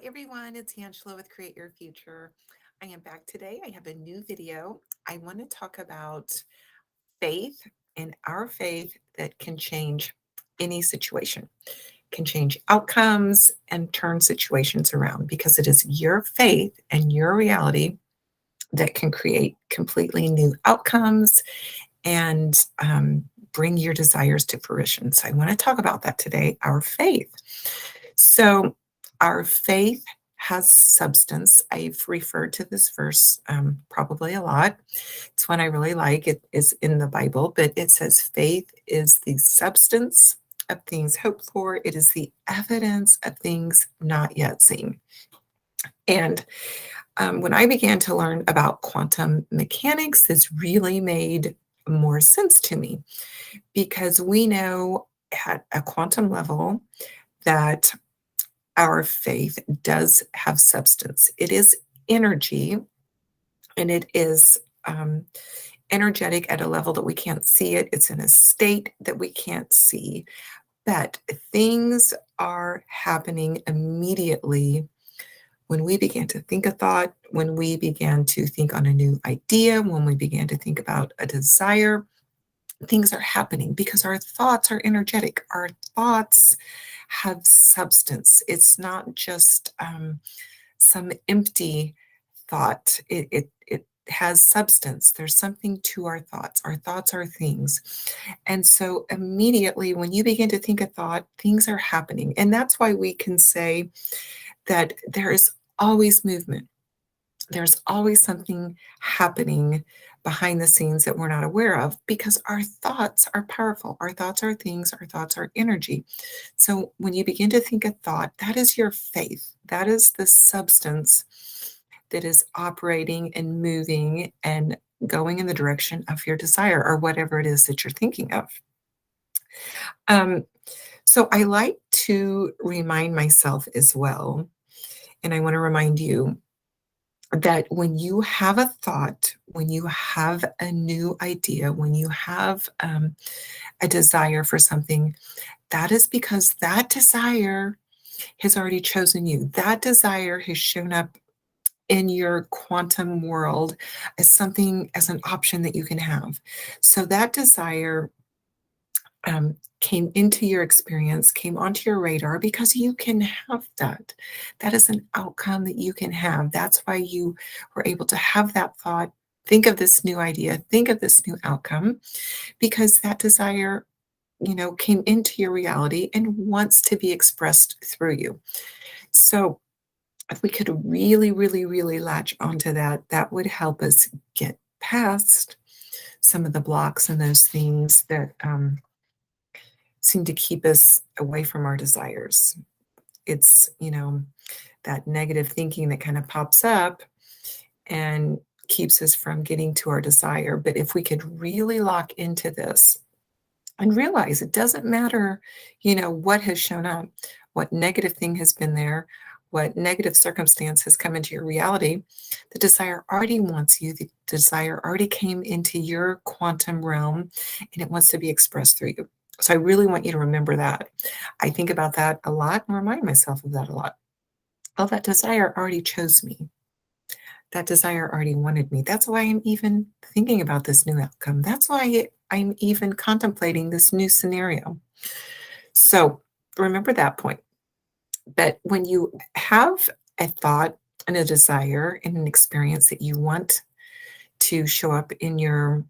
Hi everyone, it's Angela with Create Your Future. I am back today. I have a new video. I want to talk about faith and our faith that can change any situation, can change outcomes and turn situations around because it is your faith and your reality that can create completely new outcomes and bring your desires to fruition. So I want to talk about that today, our faith. So our faith has substance. I've referred to this verse probably a lot. It's one I really like. It is in the Bible, but it says faith is the substance of things hoped for. It is the evidence of things not yet seen. And when I began to learn about quantum mechanics, this really made more sense to me because we know at a quantum level that our faith does have substance. It is energy, and it is energetic at a level that we can't see it. It's in a state that we can't see, but things are happening immediately when we began to think a thought, when we began to think on a new idea, when we began to think about a desire. Things are happening because our thoughts are energetic. Our thoughts have substance. It's not just some empty thought. It has substance. There's something to our thoughts. Our thoughts are things. And so immediately when you begin to think a thought, things are happening. And that's why we can say that there is always movement. There's always something happening behind the scenes that we're not aware of because our thoughts are powerful. Our thoughts are things, our thoughts are energy. So when you begin to think a thought, that is your faith. That is the substance that is operating and moving and going in the direction of your desire or whatever it is that you're thinking of. Um, so I like to remind myself as well, and I want to remind you that when you have a thought, when you have a new idea, when you have a desire for something, that is because that desire has already chosen you. That desire has shown up in your quantum world as something, as an option that you can have. So that desire came into your experience, came onto your radar because you can have that. That is an outcome that you can have. That's why you were able to have that thought, think of this new idea, think of this new outcome, because that desire, came into your reality and wants to be expressed through you. So if we could really, really, really latch onto that, that would help us get past some of the blocks and those things that seem to keep us away from our desires. It's, that negative thinking that kind of pops up and keeps us from getting to our desire. But if we could really lock into this and realize it doesn't matter, what has shown up, what negative thing has been there, what negative circumstance has come into your reality, the desire already wants you. The desire already came into your quantum realm and it wants to be expressed through you. So I really want you to remember that. I think about that a lot and remind myself of that a lot. Oh, that desire already chose me. That desire already wanted me. That's why I'm even thinking about this new outcome. That's why I'm even contemplating this new scenario. So remember that point. But when you have a thought and a desire and an experience that you want to show up in your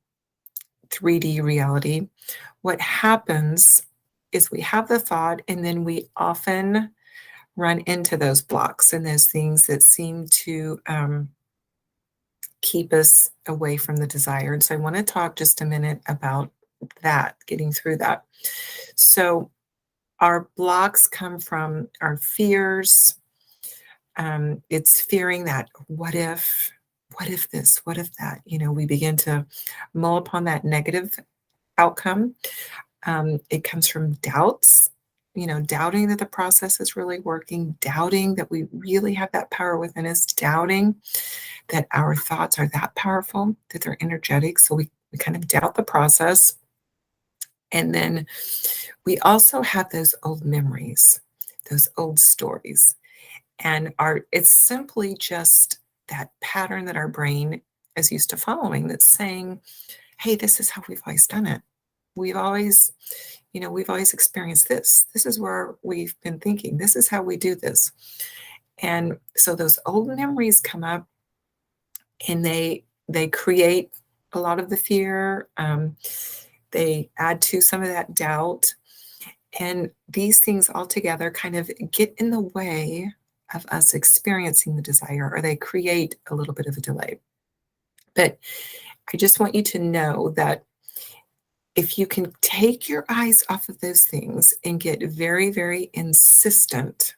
3D reality, what happens is we have the thought and then we often run into those blocks and those things that seem to keep us away from the desire. And so I want to talk just a minute about that, getting through that. So our blocks come from our fears. It's fearing that what if this, what if that, we begin to mull upon that negative outcome. It comes from doubts, doubting that the process is really working, doubting that we really have that power within us, doubting that our thoughts are that powerful, that they're energetic. So we kind of doubt the process. And then we also have those old memories, those old stories. And it's simply just that pattern that our brain is used to following that's saying, hey, this is how we've always done it. We've always, we've always experienced this. This is where we've been thinking. This is how we do this. And so those old memories come up, and they create a lot of the fear. They add to some of that doubt. And these things all together kind of get in the way of us experiencing the desire, or they create a little bit of a delay. But I just want you to know that if you can take your eyes off of those things and get very, very insistent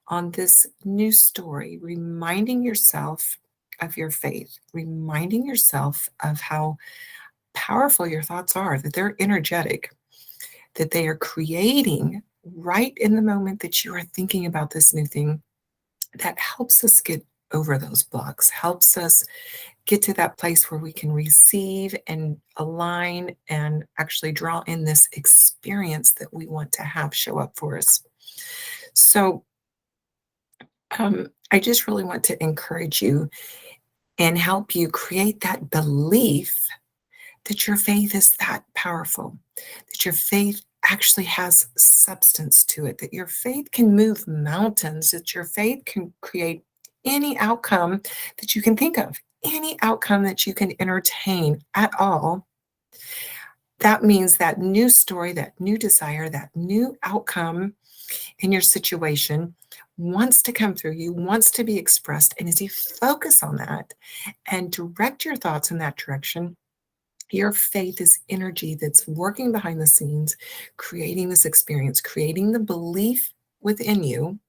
on this new story, reminding yourself of your faith, reminding yourself of how powerful your thoughts are, that they're energetic, that they are creating right in the moment that you are thinking about this new thing, that helps us get over those blocks, helps us get to that place where we can receive and align and actually draw in this experience that we want to have show up for us. So I just really want to encourage you and help you create that belief that your faith is that powerful, that your faith actually has substance to it, that your faith can move mountains, that your faith can create any outcome that you can think of, any outcome that you can entertain at all. That means that new story, that new desire, that new outcome in your situation wants to come through you, wants to be expressed. And as you focus on that and direct your thoughts in that direction, your faith is energy that's working behind the scenes, creating this experience, creating the belief within you,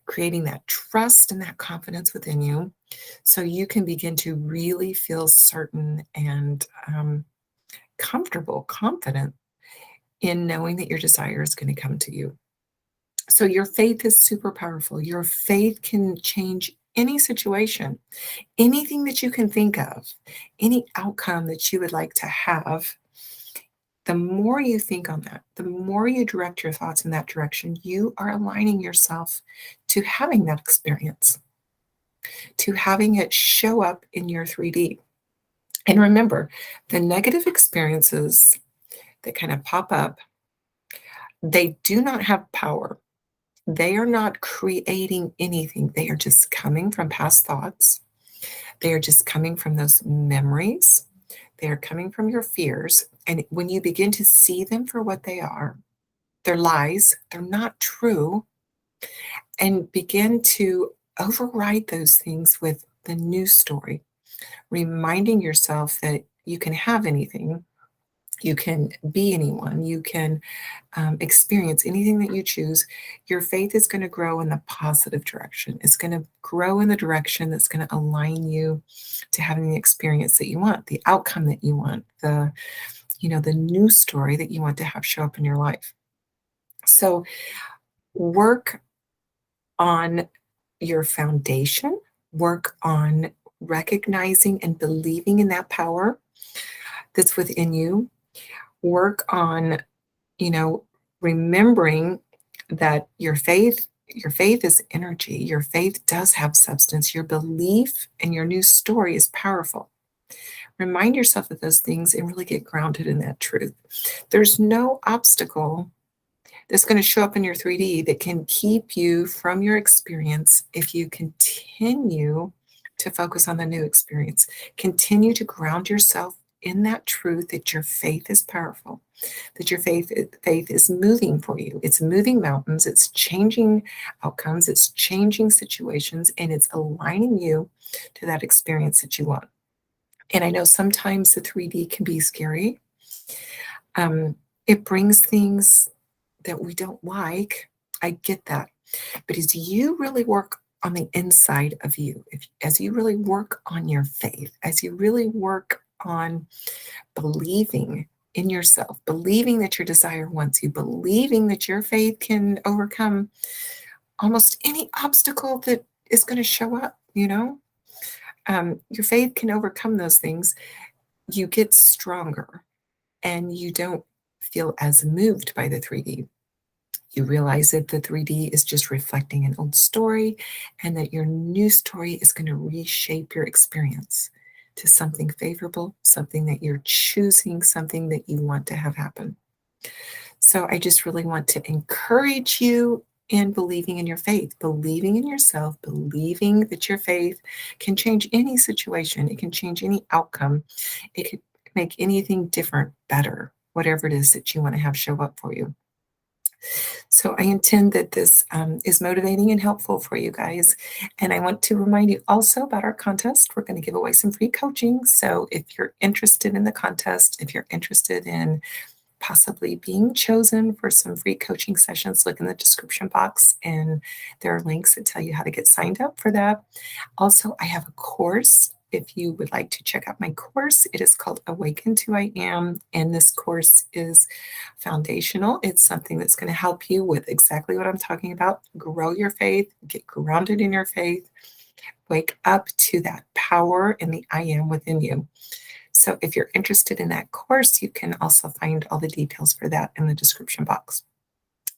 creating that trust and that confidence within you, so you can begin to really feel certain and comfortable, confident in knowing that your desire is going to come to you. So your faith is super powerful. Your faith can change any situation, anything that you can think of, any outcome that you would like to have. The more you think on that, the more you direct your thoughts in that direction, you are aligning yourself to having that experience, to having it show up in your 3D. And remember, the negative experiences that kind of pop up, they do not have power. They are not creating anything. They are just coming from past thoughts. They are just coming from those memories. They are coming from your fears. And when you begin to see them for what they are, they're lies, they're not true, and begin to override those things with the new story, reminding yourself that you can have anything, you can be anyone, you can experience anything that you choose. Your faith is going to grow in the positive direction. It's going to grow in the direction that's going to align you to having the experience that you want, the outcome that you want, the new story that you want to have show up in your life. So work on your foundation, work on recognizing and believing in that power that's within you. Work on, remembering that your faith is energy. Your faith does have substance. Your belief and your new story is powerful. Remind yourself of those things and really get grounded in that truth. There's no obstacle that's going to show up in your 3D that can keep you from your experience if you continue to focus on the new experience. Continue to ground yourself in that truth that your faith is powerful, that your faith is moving for you. It's moving mountains, it's changing outcomes, it's changing situations, and it's aligning you to that experience that you want. And I know sometimes the 3D can be scary. It brings things that we don't like. I get that. But as you really work on the inside of you, as you really work on your faith, as you really work on believing in yourself, believing that your desire wants you, believing that your faith can overcome almost any obstacle that is going to show up, your faith can overcome those things. You get stronger and you don't feel as moved by the 3D. You realize that the 3D is just reflecting an old story and that your new story is going to reshape your experience to something favorable, something that you're choosing, something that you want to have happen. So I just really want to encourage you in believing in your faith, believing in yourself, believing that your faith can change any situation. It can change any outcome. It can make anything different better, whatever it is that you want to have show up for you. So I intend that this is motivating and helpful for you guys. And I want to remind you also about our contest. We're going to give away some free coaching. So if you're interested in the contest, if you're interested in possibly being chosen for some free coaching sessions, look in the description box and there are links that tell you how to get signed up for that. Also, I have a course. If you would like to check out my course, it is called Awaken to I Am. And this course is foundational. It's something that's going to help you with exactly what I'm talking about. Grow your faith, get grounded in your faith, wake up to that power in the I am within you. So if you're interested in that course, you can also find all the details for that in the description box.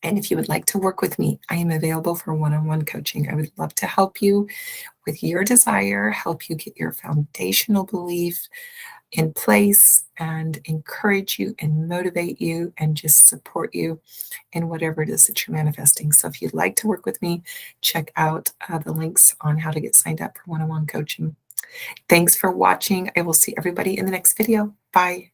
And if you would like to work with me, I am available for one-on-one coaching. I would love to help you with your desire, help you get your foundational belief in place and encourage you and motivate you and just support you in whatever it is that you're manifesting. So if you'd like to work with me, check out the links on how to get signed up for one-on-one coaching. Thanks for watching. I will see everybody in the next video. Bye.